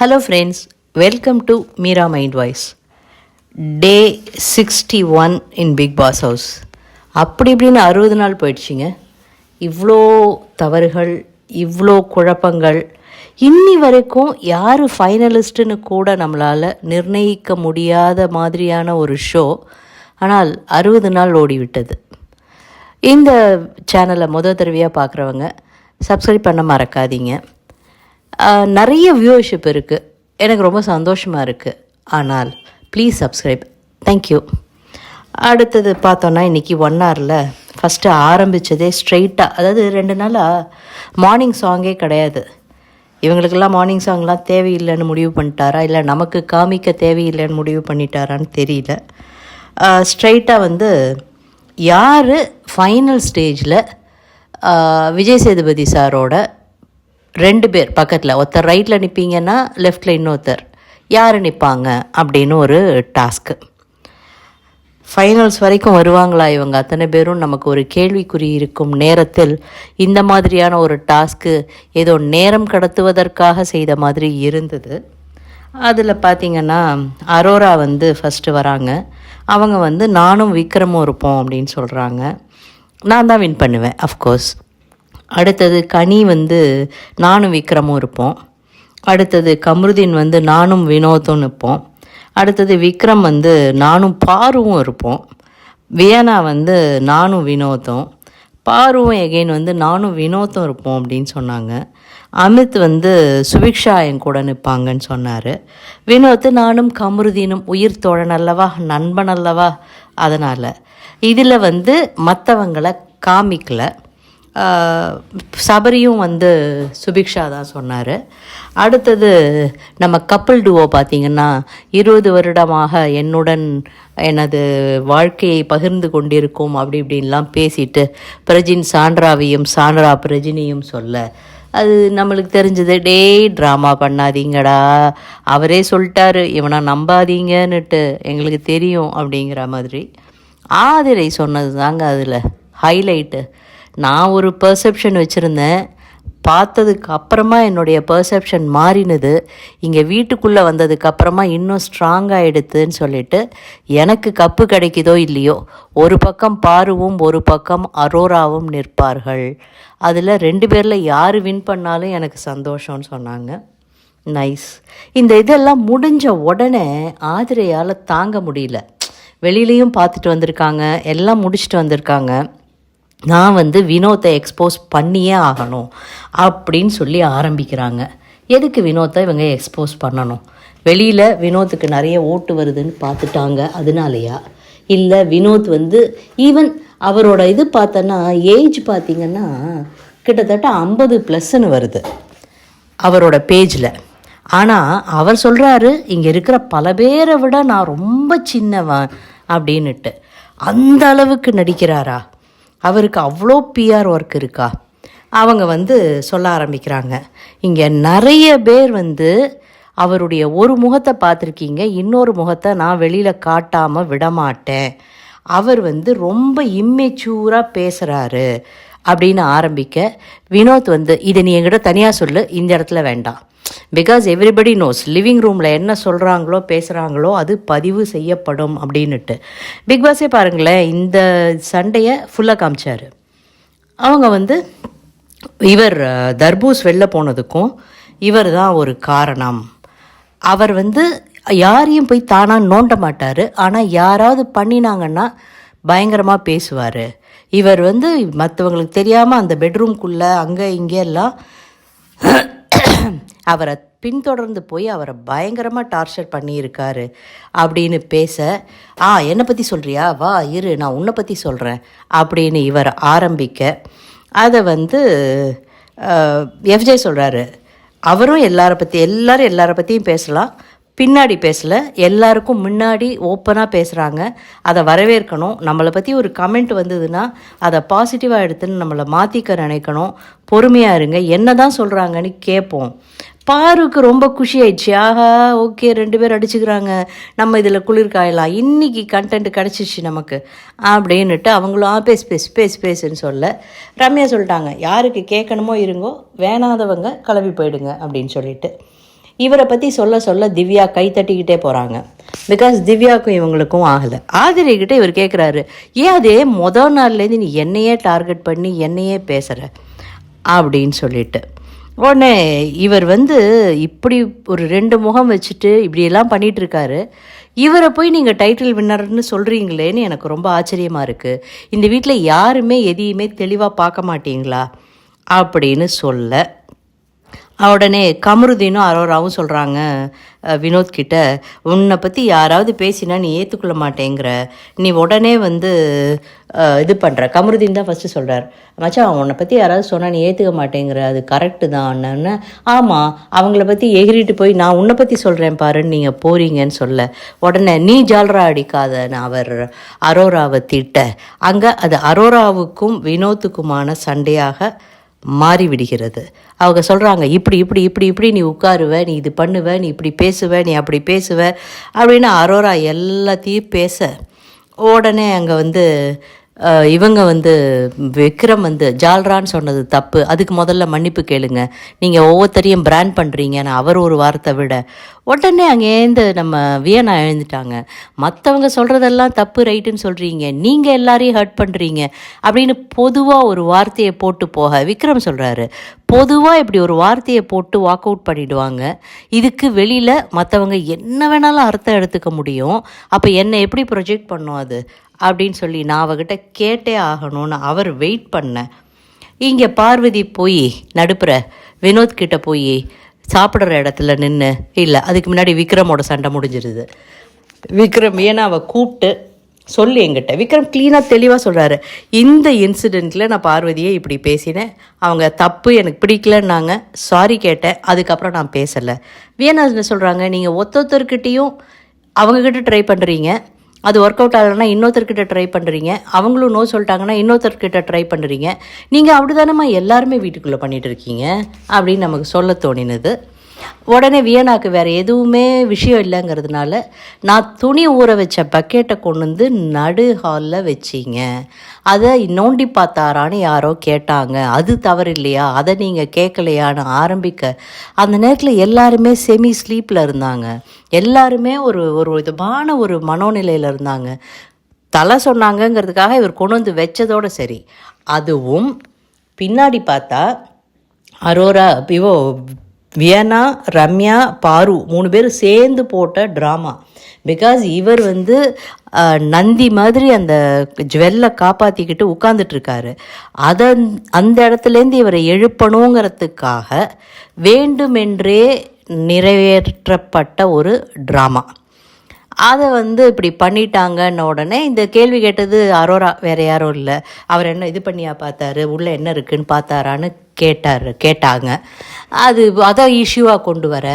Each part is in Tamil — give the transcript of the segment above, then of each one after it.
Hello friends, welcome to Meera Mind Voice. Day 61 in Big Boss House. அப்படி இப்படின்னு 60 நாள் போயிடுச்சிங்க. இவ்வளோ தவறுகள், இவ்வளோ குழப்பங்கள், இன்னி வரைக்கும் யார் ஃபைனலிஸ்ட்டுன்னு கூட நம்மளால் நிர்ணயிக்க முடியாத மாதிரியான ஒரு ஷோ. ஆனால் 60 நாள் ஓடிவிட்டது. இந்த சேனலை தடவையாக பார்க்குறவங்க சப்ஸ்கிரைப் பண்ண மறக்காதீங்க. நிறைய வியூவர்ஷிப் இருக்குது, எனக்கு ரொம்ப சந்தோஷமாக இருக்குது. ஆனால் ப்ளீஸ் சப்ஸ்கிரைப், தேங்க்யூ. அடுத்தது பார்த்தோன்னா இன்றைக்கி 1 ஹவரில் ஃபஸ்ட்டு ஆரம்பித்ததே ஸ்ட்ரெயிட்டாக, அதாவது 2 நாளாக மார்னிங் சாங்கே கிடையாது. இவங்களுக்கெல்லாம் மார்னிங் சாங்லாம் தேவையில்லைன்னு முடிவு பண்ணிட்டாரா, இல்லை நமக்கு காமிக்க தேவையில்லைன்னு முடிவு பண்ணிட்டாரான்னு தெரியல. ஸ்ட்ரெயிட்டாக யார் ஃபைனல் ஸ்டேஜில் விஜய் சேதுபதி சாரோட 2 பேர் பக்கத்தில், ஒருத்தர் ரைட்டில் நிற்பீங்கன்னா லெஃப்டில் இன்னொருத்தர் யார் நிற்பாங்க அப்படின்னு ஒரு டாஸ்க்கு. ஃபைனல்ஸ் வரைக்கும் வருவாங்களா இவங்க அத்தனை பேரும் நமக்கு ஒரு கேள்விக்குறி இருக்கும் நேரத்தில் இந்த மாதிரியான ஒரு டாஸ்க்கு ஏதோ நேரம் கடத்துவதற்காக செய்த மாதிரி இருந்தது. அதில் பார்த்திங்கன்னா அரோரா ஃபஸ்ட்டு வராங்க. அவங்க நானும் விக்ரமும் இருப்போம் அப்படின்னு சொல்கிறாங்க. நான் தான் வின் பண்ணுவேன் அஃப்கோர்ஸ். அடுத்தது கனி நானும் விக்ரமும் இருப்போம். அடுத்தது கமருதீன் நானும் வினோத்தும் இருப்போம். அடுத்தது விக்ரம் நானும் பாருவும் இருப்போம். வியனா நானும் வினோத்தும், பாருவும் எகெயின் நானும் வினோத்தும் இருப்போம் அப்படின்னு சொன்னாங்க. அமித் சுபிக்ஷா என் கூட நிற்பாங்கன்னு சொன்னார். வினோத் நானும் கமருதீனும் உயிர் தோழன் அல்லவா, நண்பன் அல்லவா, அதனால் இதில் மற்றவங்களை காமிக்கலை. சபரியும் சுபிக்ஷா தான் சொன்னார். அடுத்தது நம்ம கப்பிள் டுவோ பார்த்திங்கன்னா 20 வருடமாக என்னுடன் எனது வாழ்க்கையை பகிர்ந்து கொண்டிருக்கும் அப்படி இப்படின்லாம் பேசிட்டு பிரஜின் சாண்ட்ராவையும் சாண்ட்ரா பிரஜினியும் சொல்ல, அது நம்மளுக்கு தெரிஞ்சது. ட்ராமா பண்ணாதீங்கடா, அவரே சொல்லிட்டாரு, இவனை நம்பாதீங்கன்னுட்டு எங்களுக்கு தெரியும் அப்படிங்கிற மாதிரி ஆதிரை சொன்னது தாங்க அதில் ஹைலைட்டு. நான் ஒரு பர்செப்ஷன் வச்சுருந்தேன், பார்த்ததுக்கு அப்புறமா என்னுடைய பர்செப்ஷன் மாறினது. இங்கே வீட்டுக்குள்ளே வந்ததுக்கப்புறமா இன்னும் ஸ்ட்ராங்காக எடுத்துன்னு சொல்லிட்டு எனக்கு கப்பு கிடைக்குதோ இல்லையோ, ஒரு பக்கம் பாருவும் ஒரு பக்கம் அரோராவும் நிற்பார்கள். அதில் 2 பேரில் யார் வின் பண்ணாலும் எனக்கு சந்தோஷம்னு சொன்னாங்க. நைஸ். இந்த இதெல்லாம் முடிஞ்ச உடனே ஆதிரையால் தாங்க முடியல. வெளியிலையும் பார்த்துட்டு வந்திருக்காங்க, எல்லாம் முடிச்சுட்டு வந்திருக்காங்க. நான் வினோத்தை எக்ஸ்போஸ் பண்ணியே ஆகணும் அப்படின்னு சொல்லி ஆரம்பிக்கிறாங்க. எதுக்கு வினோத்தை இவங்க எக்ஸ்போஸ் பண்ணணும்? வெளியில் வினோத்துக்கு நிறைய ஓட்டு வருதுன்னு பார்த்துட்டாங்க, அதனாலயா? இல்லை வினோத் ஈவன் அவரோட இது பார்த்தோன்னா ஏஜ் பார்த்திங்கன்னா கிட்டத்தட்ட 50+ வருது அவரோட பேஜில். ஆனால் அவர் சொல்கிறாரு, இங்கே இருக்கிற பல பேரை விட நான் ரொம்ப சின்னவன் அப்படின்னுட்டு. அந்த அளவுக்கு நடிக்கிறாரா? அவருக்கு அவ்வளோ பிஆர் ஒர்க் இருக்கா? அவங்க சொல்ல ஆரம்பிக்கிறாங்க, இங்கே நிறைய பேர் அவருடைய ஒரு முகத்தை பார்த்துருக்கீங்க, இன்னொரு முகத்தை நான் வெளியில் காட்டாமல் விடமாட்டேன், அவர் ரொம்ப இம்மெச்சூராக பேசுகிறாரு அப்படின்னு ஆரம்பிக்க, வினோத் இதை நீ என்கிட்ட தனியாக சொல்லு, இந்த இடத்துல வேண்டாம். பிகாஸ் எவ்ரிபடி நோஸ் லிவிங் ரூமில் என்ன சொல்கிறாங்களோ பேசுகிறாங்களோ அது பதிவு செய்யப்படும் அப்படின்னுட்டு. பிக் பாஸே பாருங்களேன், இந்த சண்டையை ஃபுல்லாக காமிச்சார். அவங்க இவர் தர்பூஸ் வெளில போனதுக்கும் இவர் தான் ஒரு காரணம். அவர் யாரையும் போய் தானாக நோண்ட மாட்டார், ஆனால் யாராவது பண்ணினாங்கன்னா பயங்கரமாக பேசுவார். இவர் மற்றவங்களுக்கு தெரியாமல் அந்த பெட்ரூம்குள்ளே அங்கே இங்கெல்லாம் அவரை பின்தொடர்ந்து போய் அவரை பயங்கரமாக டார்ச்சர் பண்ணியிருக்காரு அப்படின்னு பேச, என்னை பற்றி சொல்கிறியா, வா இரு நான் உன்னை பற்றி சொல்கிறேன் அப்படின்னு இவர் ஆரம்பிக்க, அதை எஃப்ஜே சொல்கிறாரு, அவரும் எல்லாரை பற்றியும் பேசலாம், பின்னாடி பேசலை, எல்லாருக்கும் முன்னாடி ஓப்பனாக பேசுகிறாங்க, அதை வரவேற்கணும். நம்மளை பற்றி ஒரு கமெண்ட் வந்ததுன்னா அதை பாசிட்டிவாக எடுத்துன்னு நம்மளை மாற்றிக்க நினைக்கணும். பொறுமையாக இருங்க, என்ன தான் சொல்கிறாங்கன்னு கேட்போம். பாருக்கு ரொம்ப குஷி ஆயிடுச்சு. ஆஹா, ஓகே 2 பேர் அடிச்சுக்கிறாங்க, நம்ம இதில் குளிர்காயலாம், இன்றைக்கி கண்டென்ட் கிடச்சிச்சு நமக்கு அப்படின்னுட்டு அவங்களும் பேசுன்னு சொல்ல, ரம்யா சொல்லிட்டாங்க, யாருக்கு கேட்கணுமோ இருங்கோ, வேணாதவங்க கிளம்பி போயிடுங்க அப்படின்னு சொல்லிட்டு. இவரை பற்றி சொல்ல சொல்ல திவ்யா கை தட்டிக்கிட்டே போகிறாங்க. பிகாஸ் திவ்யாவுக்கும் இவங்களுக்கும் ஆகலை. ஆதிரைக்கிட்ட இவர் கேட்குறாரு, ஏன் அதே மொதல் நாள்லேருந்து நீ என்னையே டார்கெட் பண்ணி என்னையே பேசுகிற அப்படின்னு சொல்லிட்டு. உடனே இவர் இப்படி ஒரு 2 முகம் வச்சுட்டு இப்படியெல்லாம் பண்ணிகிட்ருக்காரு. இவரை போய் நீங்கள் டைட்டில் வின்னர்னு சொல்கிறீங்களேன்னு எனக்கு ரொம்ப ஆச்சரியமாக இருக்குது. இந்த வீட்டில் யாருமே எதையுமே தெளிவாக பார்க்க மாட்டீங்களா அப்படின்னு சொல்ல, உடனே கமருதீனும் அரோராவும் சொல்கிறாங்க வினோத்கிட்ட, உன்னை பற்றி யாராவது பேசினா நீ ஏற்றுக்கொள்ள மாட்டேங்கிற, நீ உடனே இது பண்ணுற. கமருதீன் தான் ஃபஸ்ட்டு சொல்கிறார், மச்சான் உன்னை பற்றி யாராவது சொன்னால் நீ ஏற்றுக்க மாட்டேங்கிற, அது கரெக்டு தான் அண்ணன்னு. ஆமாம், அவங்கள பற்றி எகிரிட்டு போய் நான் உன்னை பற்றி சொல்கிறேன் பாருன்னு நீங்கள் போகிறீங்கன்னு சொல்ல, உடனே நீ ஜால்ரா அடிக்காதன்னு அவர் அரோராவை திட்ட, அங்கே அது அரோராவுக்கும் வினோத்துக்குமான சண்டையாக மாறிவிடுகிறது. அவங்க சொல்கிறாங்க, இப்படி இப்படி இப்படி இப்படி நீ உட்காருவ, நீ இது பண்ணுவ, நீ இப்படி பேசுவ, நீ அப்படி பேசுவ அப்படின்னு அரோரா எல்லாத்தையும் பேச, உடனே அங்கே இவங்க விக்ரம் ஜால்ரான்னு சொன்னது தப்பு, அதுக்கு முதல்ல மன்னிப்பு கேளுங்க, நீங்கள் ஒவ்வொருத்தரையும் பிராண்ட் பண்ணுறீங்கன்னு அவர் ஒரு வார்த்தை விட, உடனே அங்கேருந்து நம்ம வியனா எழுந்துட்டாங்க. மற்றவங்க சொல்கிறதெல்லாம் தப்பு ரைட்டுன்னு சொல்கிறீங்க, நீங்கள் எல்லாரையும் ஹர்ட் பண்ணுறீங்க அப்படின்னு பொதுவாக ஒரு வார்த்தையை போட்டு போக விக்ரம் சொல்கிறாரு, பொதுவாக இப்படி ஒரு வார்த்தையை போட்டு வாக் அவுட் பண்ணிவிடுவாங்க, இதுக்கு வெளியில் மற்றவங்க என்ன வேணாலும் அர்த்தம் எடுத்துக்க முடியும், அப்போ என்னை எப்படி ப்ரொஜெக்ட் பண்ணோம் அது அப்படின்னு சொல்லி நான் அவகிட்ட கேட்டே ஆகணும்னு அவர் வெயிட் பண்ண. இங்கே பார்வதி போய் நடுப்புற வினோத்கிட்ட போய் சாப்பிட்ற இடத்துல நின்று, இல்லை அதுக்கு முன்னாடி விக்ரமோட சண்டை முடிஞ்சிருது. விக்ரம் ஏன்னா அவள் கூப்பிட்டு சொல்லி என்கிட்ட விக்ரம் க்ளீனாக தெளிவாக சொல்கிறாரு, இந்த இன்சிடெண்ட்டில் நான் பார்வதியை இப்படி பேசினேன், அவங்க தப்பு எனக்கு பிடிக்கலன்னாங்க, சாரி கேட்டேன், அதுக்கப்புறம் நான் பேசலை. வியனா என்ன சொல்கிறாங்க, நீங்கள் ஒருத்தொருத்தர்கிட்டையும் அவங்கக்கிட்ட ட்ரை பண்ணுறீங்க, அது ஒர்க் அவுட் ஆகலைன்னா இன்னொருத்தர்கிட்ட ட்ரை பண்ணுறீங்க, அவங்களும் நோ சொல்லிட்டாங்கன்னா இன்னொருத்தர்கிட்ட ட்ரை பண்ணுறீங்க, நீங்கள் அப்படி தானேம்மா எல்லாருமே வீட்டுக்குள்ளே பண்ணிகிட்டு இருக்கீங்க அப்படின்னு நமக்கு சொல்ல தோணினது. உடனே வியனாக்கு வேறு எதுவுமே விஷயம் இல்லைங்கிறதுனால, நான் துணி ஊற வச்ச பக்கெட்டை கொண்டு நடு ஹாலில் வச்சிங்க, அதை நோண்டி பார்த்தாரான்னு யாரோ கேட்டாங்க, அது தவறு இல்லையா, அதை நீங்கள் கேட்கலையான்னு ஆரம்பிக்க, அந்த நேரத்தில் எல்லாருமே செமி ஸ்லீப்பில் இருந்தாங்க, எல்லாருமே ஒரு விதமான ஒரு மனோநிலையில் இருந்தாங்க. தலை சொன்னாங்கங்கிறதுக்காக இவர் கொண்டு வச்சதோடு சரி. அதுவும் பின்னாடி பார்த்தா அரோரா வியனா, ரம்யா, பாரு 3 பேரும் சேர்ந்து போட்ட ட்ராமா. பிகாஸ் இவர் நந்தி மாதிரி அந்த ஜுவல்லை காப்பாற்றிக்கிட்டு உட்காந்துட்ருக்காரு, அந்த இடத்துலேருந்து இவரை எழுப்பணுங்கிறதுக்காக வேண்டுமென்றே நிறைவேற்றப்பட்ட ஒரு ட்ராமா. அதை இப்படி பண்ணிட்டாங்கன்ன உடனே இந்த கேள்வி கேட்டது அரோரா, வேறு யாரும் இல்லை, அவர் என்ன இது பண்ணியா பார்த்தாரு, உள்ளே என்ன இருக்குன்னு பார்த்தாரான்னு கேட்டாங்க. அதான் இஷ்யூவாக கொண்டு வர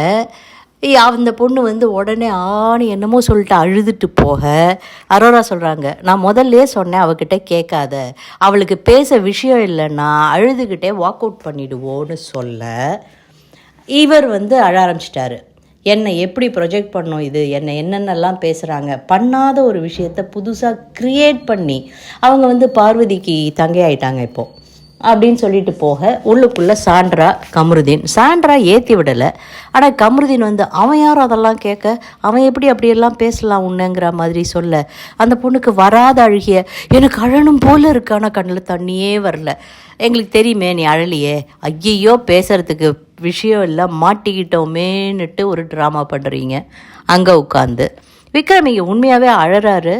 அந்த பொண்ணு உடனே ஆணி என்னமோ சொல்லிட்டு அழுதுட்டு போக, அரோரா சொல்கிறாங்க, நான் முதல்லே சொன்னேன் அவகிட்ட கேட்காத, அவளுக்கு பேச விஷயம் இல்லைன்னா அழுதுகிட்டே வாக் அவுட் பண்ணிடுவோன்னு சொல்ல, இவர் அழ ஆரம்பிச்சிட்டாரு. என்னை எப்படி ப்ரொஜெக்ட் பண்ணோம், இது என்னை என்னென்னலாம் பேசுகிறாங்க, பண்ணாத ஒரு விஷயத்தை புதுசாக க்ரியேட் பண்ணி அவங்க பார்வதிக்கு தங்கையாயிட்டாங்க இப்போது அப்படின்னு சொல்லிட்டு போக, உள்ளுக்குள்ளே சாண்ட்ரா ஏற்றி விடலை. ஆனால் கமருதீன் அவன் யாரும் அதெல்லாம் கேட்க, அவன் எப்படி அப்படியெல்லாம் பேசலாம் உன்னுங்கிற மாதிரி சொல்ல, அந்த பொண்ணுக்கு வராத அழுகிய, எனக்கு அழணும் போல இருக்கு, ஆனால் கண்ணில் தண்ணியே வரல, எங்களுக்கு தெரியுமே நீ அழலையே, ஐயையோ பேசுகிறதுக்கு விஷயம் இல்லை, மாட்டிக்கிட்டோமேன்னுட்டு ஒரு ட்ராமா பண்ணுறீங்க அங்கே உட்காந்து. விக்ரம் இங்கே உண்மையாகவே அழறாரு,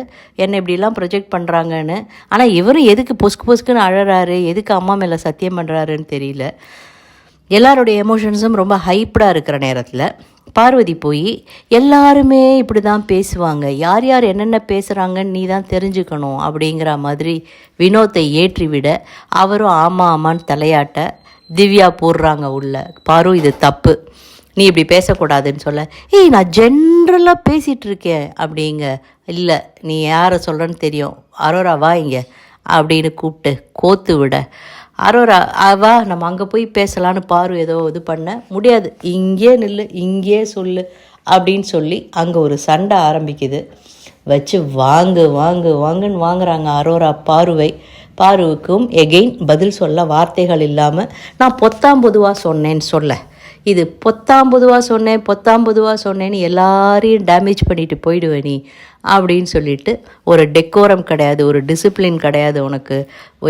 என்னை இப்படிலாம் ப்ரொஜெக்ட் பண்ணுறாங்கன்னு. ஆனால் இவரும் எதுக்கு பொசுக்குன்னு அழறாரு, எதுக்கு அம்மா மேலே சத்தியம் பண்ணுறாருன்னு தெரியல. எல்லாருடைய எமோஷன்ஸும் ரொம்ப ஹைப்டாக இருக்கிற நேரத்தில் பார்வதி போய் எல்லாருமே இப்படி தான் பேசுவாங்க, யார் யார் என்னென்ன பேசுகிறாங்கன்னு நீ தான் தெரிஞ்சுக்கணும் அப்படிங்கிற மாதிரி வினோத்தை ஏற்றிவிட, அவரும் ஆமாம் ஆமான்னு தலையாட்ட, திவ்யா போடுறாங்க உள்ள, பாரு இது தப்பு, நீ இப்படி பேசக்கூடாதுன்னு சொல்ல, நான் ஜென்ரலாக பேசிகிட்டு இருக்கேன் அப்படிங்க, இல்லை நீ யாரை சொல்கிறேன்னு தெரியும், அரோரா வா இங்கே அப்படின்னு கூப்பிட்டு கோத்து விட, அரோரா வா நம்ம அங்கே போய் பேசலான்னு பாரு ஏதோ இது பண்ண முடியாது, இங்கே நில்லு, இங்கே சொல்லு அப்படின்னு சொல்லி அங்கே ஒரு சண்டை ஆரம்பிக்குது. வச்சு வாங்குன்னு வாங்குறாங்க அரோரா பாருவுக்கும் எகெயின் பதில் சொல்ல வார்த்தைகள் இல்லாமல், நான் பொத்தாம் பொதுவாக சொன்னேன்னு சொல்ல, இது பொத்தாம்பதுவா சொன்னேன்னு எல்லாரையும் டேமேஜ் பண்ணிட்டு போயிடுவே நீ அப்படின்னு சொல்லிட்டு, ஒரு டெக்கோரம் கிடையாது, ஒரு டிசிப்ளின் கிடையாது, உனக்கு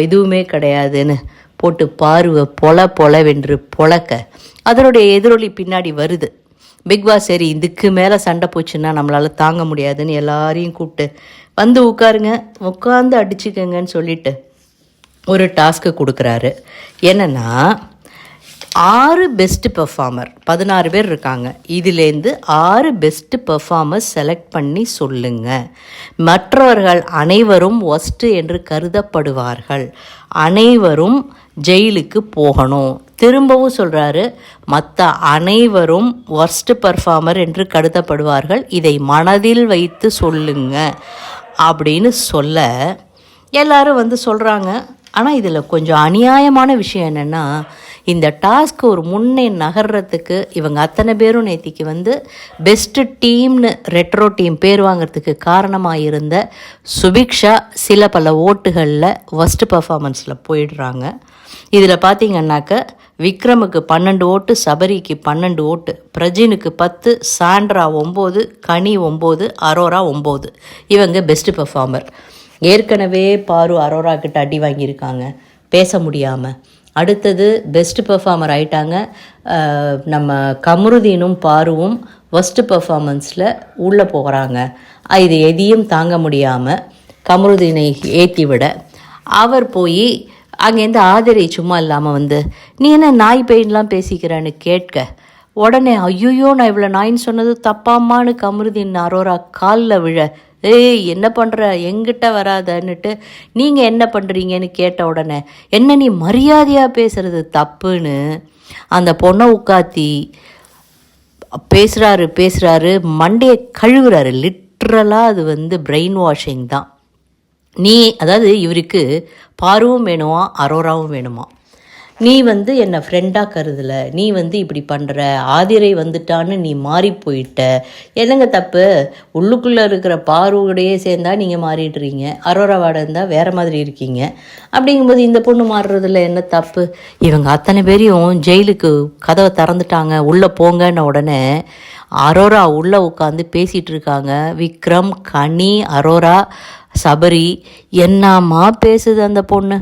எதுவுமே கிடையாதுன்னு போட்டு பார்வை பொலவென்று பொழக்க அதனுடைய எதிரொலி பின்னாடி வருது. பிக்பாஸ் சரி இதுக்கு மேலே சண்டை போச்சுன்னா நம்மளால் தாங்க முடியாதுன்னு எல்லாரையும் கூப்பிட்டு வந்து உட்காந்து அடிச்சுக்கங்கன்னு சொல்லிட்டு ஒரு டாஸ்க்கு கொடுக்குறாரு. என்னென்னா 6 பெஸ்ட்டு பெர்ஃபார்மர், 16 பேர் இருக்காங்க, இதுலேருந்து 6 பெஸ்ட்டு பெர்ஃபார்மர்ஸ் செலக்ட் பண்ணி சொல்லுங்கள். மற்றவர்கள் அனைவரும் ஒஸ்ட்டு என்று கருதப்படுவார்கள், அனைவரும் ஜெயிலுக்கு போகணும். திரும்பவும் சொல்கிறாரு, மற்ற அனைவரும் ஒர்ஸ்ட் பெர்ஃபார்மர் என்று கருதப்படுவார்கள், இதை மனதில் வைத்து சொல்லுங்க அப்படின்னு சொல்ல எல்லாரும் வந்து சொல்கிறாங்க. ஆனால் இதில் கொஞ்சம் அநியாயமான விஷயம் என்னென்னா, இந்த டாஸ்க் ஒரு முன்னே நகர்றதுக்கு இவங்க அத்தனை பேரும் நேத்திக்கு வந்து பெஸ்ட்டு டீம்னு ரெட்ரோ டீம் பேர் வாங்கிறதுக்கு காரணமாக இருந்த சுபிக்ஷா சில பல ஓட்டுகளில் ஒஸ்ட் பர்ஃபார்மன்ஸில் போயிடுறாங்க. இதில் பார்த்திங்கன்னாக்க விக்ரமுக்கு 12 ஓட்டு, சபரிக்கு 12 ஓட்டு, பிரஜினுக்கு 10, சாண்ட்ரா 9, கனி 9, அரோரா 9. இவங்க பெஸ்ட்டு பெர்ஃபார்மர். ஏற்கனவே பாரு அரோரா கிட்ட அடி வாங்கியிருக்காங்க பேச முடியாமல். அடுத்தது பெஸ்ட்டு பெர்ஃபார்மர் ஆயிட்டாங்க. நம்ம கமருதீனும் பாருவும் ஒஸ்ட்டு பெர்ஃபார்மன்ஸில் உள்ளே போகிறாங்க. இது எதையும் தாங்க முடியாமல் கமருதீனை ஏற்றி விட அவர் போய் அங்கேருந்து ஆதிரை சும்மா இல்லாமல் வந்து நீ என்ன நாய் பெயின்லாம் பேசிக்கிறேன்னு கேட்க உடனே ஐயோ நான் இவ்வளோ நாயின்னு சொன்னது தப்பாமான்னு கமருதீன் அரோரா காலில் விழ, ஏய் என்ன பண்ணுற எங்கிட்ட வராதன்னுட்டு நீங்கள் என்ன பண்ணுறீங்கன்னு கேட்ட உடனே என்ன நீ மரியாதையாக பேசுகிறது தப்புன்னு அந்த பொண்ணை உட்காத்தி பேசுகிறாரு மண்டையை கழுவுறாரு. லிட்ரலாக அது வந்து பிரெயின் வாஷிங் தான். அதாவது இவருக்கு பாருவும் வேணுமா அரோராவும் வேணுமா, நீ வந்து என்னை ஃப்ரெண்டாக கருதலை, நீ வந்து இப்படி பண்ணுற, ஆதிரை வந்துட்டான்னு நீ மாறி போயிட்ட, என்னங்க தப்பு, உள்ளுக்குள்ளே இருக்கிற பாருவோடையே சேர்ந்தால் நீங்கள் மாறிடுறீங்க, அரோராவாட இருந்தால் வேறு மாதிரி இருக்கீங்க. அப்படிங்கும்போது இந்த பொண்ணு மாறுறதுல என்ன தப்பு? இவங்க அத்தனை பேரையும் ஜெயிலுக்கு கதவை திறந்துட்டாங்க, உள்ளே போங்கன்ன உடனே அரோரா உள்ளே உட்காந்து பேசிகிட்டு இருக்காங்க. விக்ரம், கனி, அரோரா, சபரி, என்னம்மா பேசுது அந்த பொண்ணு.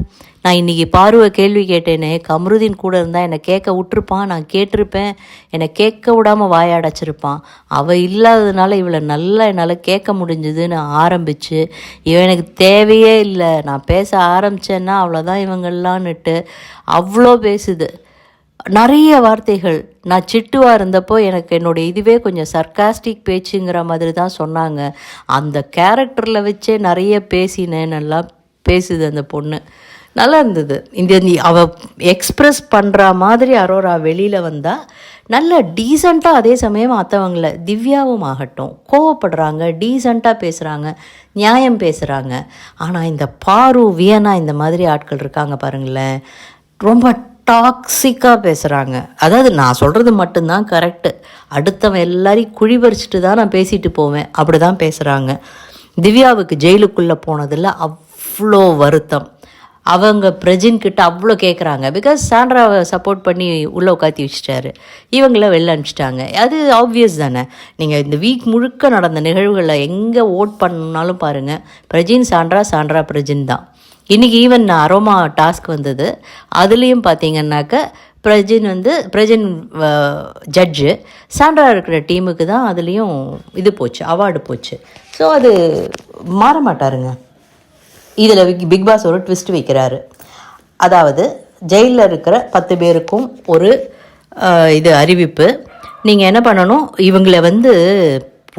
நான் இன்றைக்கி பார்வை கேள்வி கேட்டேனே, கமருதீன் கூட இருந்தால் என்னை கேட்க விட்டுருப்பான், நான் கேட்டிருப்பேன், என்னை கேட்க விடாமல் வாயாடச்சிருப்பான். அவள் இல்லாததுனால இவளை நல்லா என்னால் கேட்க முடிஞ்சுதுன்னு ஆரம்பித்து இவன் எனக்கு தேவையே இல்லை, நான் பேச ஆரம்பித்தேன்னா அவ்வளோதான் இவங்கள்லான்னுட்டு அவ்வளோ பேசுது. நிறைய வார்த்தைகள். நான் சிட்டுவாக இருந்தப்போ எனக்கு என்னுடைய இதுவே கொஞ்சம் சர்க்காஸ்டிக் பேச்சுங்கிற மாதிரி தான் சொன்னாங்க. அந்த கேரக்டரில் வச்சே நிறைய பேசினேன்னெல்லாம் பேசுது அந்த பொண்ணு. நல்லா இருந்தது. அவள் எக்ஸ்ப்ரெஸ் பண்ணுற மாதிரி அரோரா வெளியில் வந்தால் நல்ல டீசெண்டாக, அதே சமயம் மற்றவங்கள திவ்யாவும் ஆகட்டும் கோவப்படுறாங்க, டீசெண்டாக பேசுகிறாங்க, நியாயம் பேசுகிறாங்க. ஆனால் இந்த பாரு, வியனா இந்த மாதிரி ஆட்கள் இருக்காங்க பாருங்களேன், ரொம்ப டாக்ஸிக்காக பேசுகிறாங்க. அதாவது நான் சொல்கிறது மட்டும்தான் கரெக்டு, அடுத்தவன் எல்லாரையும் குழி பறிச்சுட்டு தான் நான் பேசிட்டு போவேன், அப்படி தான் பேசுகிறாங்க. திவ்யாவுக்கு ஜெயிலுக்குள்ளே போனதில் அவ்வளோ வருத்தம். அவங்க பிரஜின்கிட்ட அவ்வளோ கேட்குறாங்க. பிகாஸ் சாண்ட்ராவை சப்போர்ட் பண்ணி உள்ளே உட்காத்தி வச்சுட்டாரு, இவங்கள வெளில அனுப்பிச்சிட்டாங்க. அது ஆப்வியஸ் தானே. நீங்கள் இந்த வீக் முழுக்க நடந்த நிகழ்வுகளை எங்கே ஓட் பண்ணாலும் பாருங்கள், பிரஜின் சாண்ட்ரா, சாண்ட்ரா பிரஜின் தான். இன்றைக்கி ஈவன் அரோமா டாஸ்க் வந்தது, அதுலேயும் பார்த்தீங்கன்னாக்க பிரஜின் ஜட்ஜு, சாண்ட்ரா இருக்கிற டீமுக்கு தான் அதுலேயும் இது போச்சு, அவார்டு போச்சு. ஸோ அது மாற மாட்டாருங்க. இதில் பிக் பாஸ் ஒரு ட்விஸ்ட் வைக்கிறாரு. அதாவது ஜெயிலில் இருக்கிற 10 பேருக்கும் ஒரு இது அறிவிப்பு. நீங்கள் என்ன பண்ணணும், இவங்களை வந்து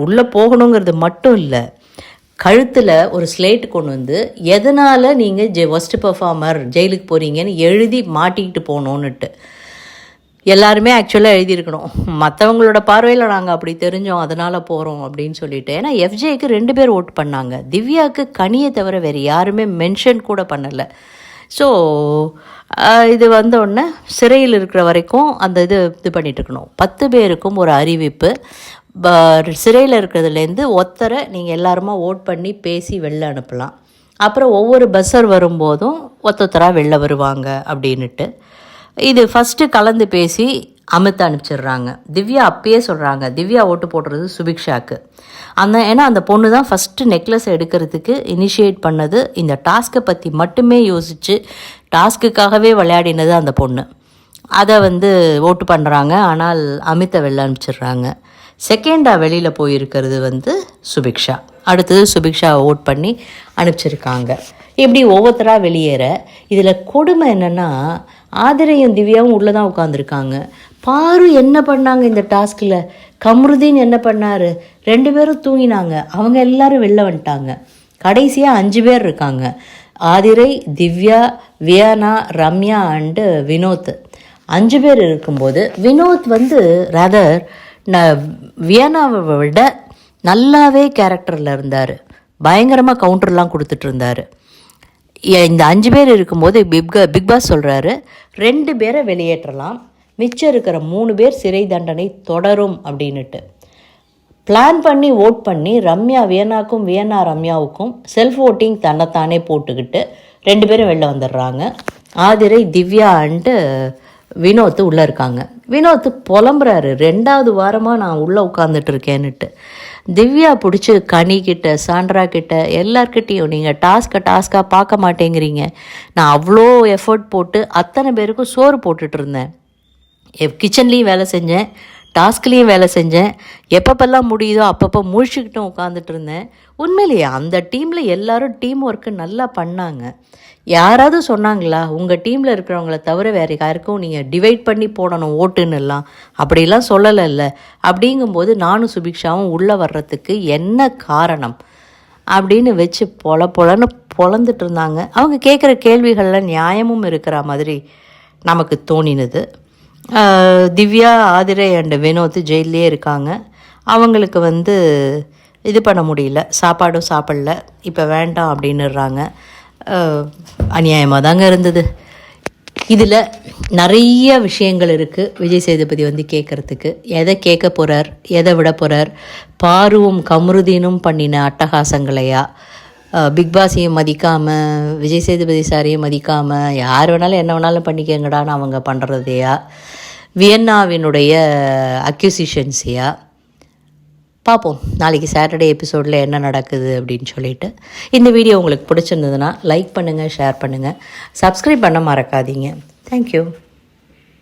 உள்ளே போகணுங்கிறது மட்டும் இல்லை, கழுத்தில் ஒரு ஸ்லேட்டு கொண்டு வந்து எதனால் நீங்கள் ஒஸ்ட் பெர்ஃபார்மர் ஜெயிலுக்கு போகிறீங்கன்னு எழுதி மாட்டிக்கிட்டு போகணுன்னுட்டு எல்லாருமே ஆக்சுவலாக எழுதியிருக்கணும். மற்றவங்களோட பார்வையில் நாங்கள் அப்படி தெரிஞ்சோம் அதனால் போகிறோம் அப்படின்னு சொல்லிட்டு. ஏன்னா எஃப்ஜேக்கு 2 பேர் ஓட் பண்ணாங்க, திவ்யாவுக்கு கனியை தவிர வேறு யாருமே மென்ஷன் கூட பண்ணலை. ஸோ இது வந்தோடனே சிறையில் இருக்கிற வரைக்கும் அந்த இது பண்ணிகிட்ருக்கணும். 10 பேருக்கும் ஒரு அறிவிப்பு. சிறையில் இருக்கிறதுலேருந்து ஒருத்தரை நீங்கள் எல்லாருமா ஓட் பண்ணி பேசி வெளில அனுப்பலாம். அப்புறம் ஒவ்வொரு பஸ்ஸர் வரும்போதும் ஒருத்தராக வெளில வருவாங்க அப்படின்ட்டு. இது ஃபஸ்ட்டு கலந்து பேசி அமித் அனுப்பிச்சிடுறாங்க. திவ்யா அப்பயே சொல்கிறாங்க, திவ்யா ஓட்டு போடுறது சுபிக்ஷாக்கு. ஏன்னா அந்த பொண்ணு தான் ஃபஸ்ட்டு நெக்லஸ் எடுக்கிறதுக்கு இனிஷியேட் பண்ணது. இந்த டாஸ்க்கை பற்றி மட்டுமே யோசித்து டாஸ்க்குக்காகவே விளையாடினது அந்த பொண்ணு. அதை ஓட்டு பண்ணுறாங்க. ஆனால் அமித்தை வெளில அனுப்பிச்சிடுறாங்க. செகண்டாக வெளியில் போயிருக்கிறது சுபிக்ஷா. அடுத்தது சுபிக்ஷாவை ஓட் பண்ணி அனுப்பிச்சிருக்காங்க. இப்படி ஒவ்வொருத்தராக வெளியேற இதில் கொடுமை என்னென்னா, ஆதிரையும் திவ்யாவும் உள்ளே தான் உட்காந்துருக்காங்க. பாரு என்ன பண்ணாங்க இந்த டாஸ்கில், கம்ருதீன் என்ன பண்ணார், 2 பேரும் தூங்கினாங்க. அவங்க எல்லாரும் வெளில வந்துட்டாங்க. கடைசியாக 5 பேர் இருக்காங்க. ஆதிரை, திவ்யா, வியானா, ரம்யா அண்டு வினோத். 5 பேர் இருக்கும்போது வினோத் ரதர் வியானாவை விட நல்லாவே கேரக்டரில் இருந்தார். பயங்கரமாக கவுண்டர்லாம் கொடுத்துட்டு இருந்தார். இந்த 5 பேர் இருக்கும்போது பிக் பாஸ் சொல்கிறாரு, 2 பேரை வெளியேற்றலாம், மிச்சம் இருக்கிற 3 பேர் சிறை தண்டனை தொடரும் அப்படின்னுட்டு பிளான் பண்ணி ஓட் பண்ணி ரம்யா வியனாக்கும், வியனா ரம்யாவுக்கும் செல்ஃப் ஓட்டிங் தன்னைத்தானே போட்டுக்கிட்டு 2 பேரும் வெளில வந்துடுறாங்க. ஆதிரை, திவ்யா அண்டு வினோத் உள்ளே இருக்காங்க. வினோத் புலம்புறாரு, 2வது வாரமாக நான் உள்ளே உட்காந்துட்டு இருக்கேன்னுட்டு. திவ்யா பிடிச்சி கனிக்கிட்ட, சாண்ட்ரா கிட்ட, எல்லார்கிட்டையும் நீங்கள் டாஸ்க்காக பார்க்க மாட்டேங்கிறீங்க. நான் அவ்வளோ எஃபர்ட் போட்டு அத்தனை பேருக்கும் சோறு போட்டுட்டு இருந்தேன். கிச்சன்லேயும் வேலை செஞ்சேன், டாஸ்க்லேயும் வேலை செஞ்சேன். எப்பப்பெல்லாம் முடியுதோ அப்பப்போ முழிச்சுக்கிட்டும் உட்காந்துட்டு இருந்தேன். உண்மையிலேயே அந்த டீமில் எல்லோரும் டீம் ஒர்க்கு நல்லா பண்ணாங்க. யாராவது சொன்னாங்களா உங்கள் டீமில் இருக்கிறவங்கள தவிர வேறு யாருக்கும் நீங்கள் டிவைட் பண்ணி போடணும் ஓட்டுன்னெல்லாம்? அப்படிலாம் சொல்லலைல்ல. அப்படிங்கும்போது நானும் சுபிக்ஷாவும் உள்ளே வர்றதுக்கு என்ன காரணம் அப்படின்னு வச்சு பொலன்னு பொழந்துட்டு இருந்தாங்க. அவங்க கேட்குற கேள்விகளில் நியாயமும் இருக்கிற மாதிரி நமக்கு தோணினது. திவ்யா, ஆதிரை அண்டு வினோத் ஜெயிலே இருக்காங்க. அவங்களுக்கு இது பண்ண முடியல, சாப்பாடும் சாப்பிடல, இப்போ வேண்டாம் அப்படின்னுறாங்க. அநியாயமாக தாங்க இருந்தது. இதில் நிறைய விஷயங்கள் இருக்குது விஜய் சேதுபதி கேட்குறதுக்கு. எதை கேட்க போகிறார், எதை விட போகிறார்? பாருவும் கம்ருதீனும் பண்ணின அட்டகாசங்களையா, பிக்பாஸையும் மதிக்காமல், விஜய் சேதுபதி சாரையும் மதிக்காமல், யார் வேணாலும் என்ன வேணாலும் பண்ணிக்கங்கடான்னு அவங்க பண்ணுறதையா, வியன்னாவினுடைய அக்யூசிஷன்ஸையா? பார்ப்போம் நாளைக்கு சாட்டர்டே எபிசோடில் என்ன நடக்குது அப்படின்னு சொல்லிட்டு. இந்த வீடியோ உங்களுக்கு பிடிச்சிருந்ததுன்னா லைக் பண்ணுங்கள், ஷேர் பண்ணுங்கள், சப்ஸ்கிரைப் பண்ண மறக்காதீங்க. தேங்க்யூ.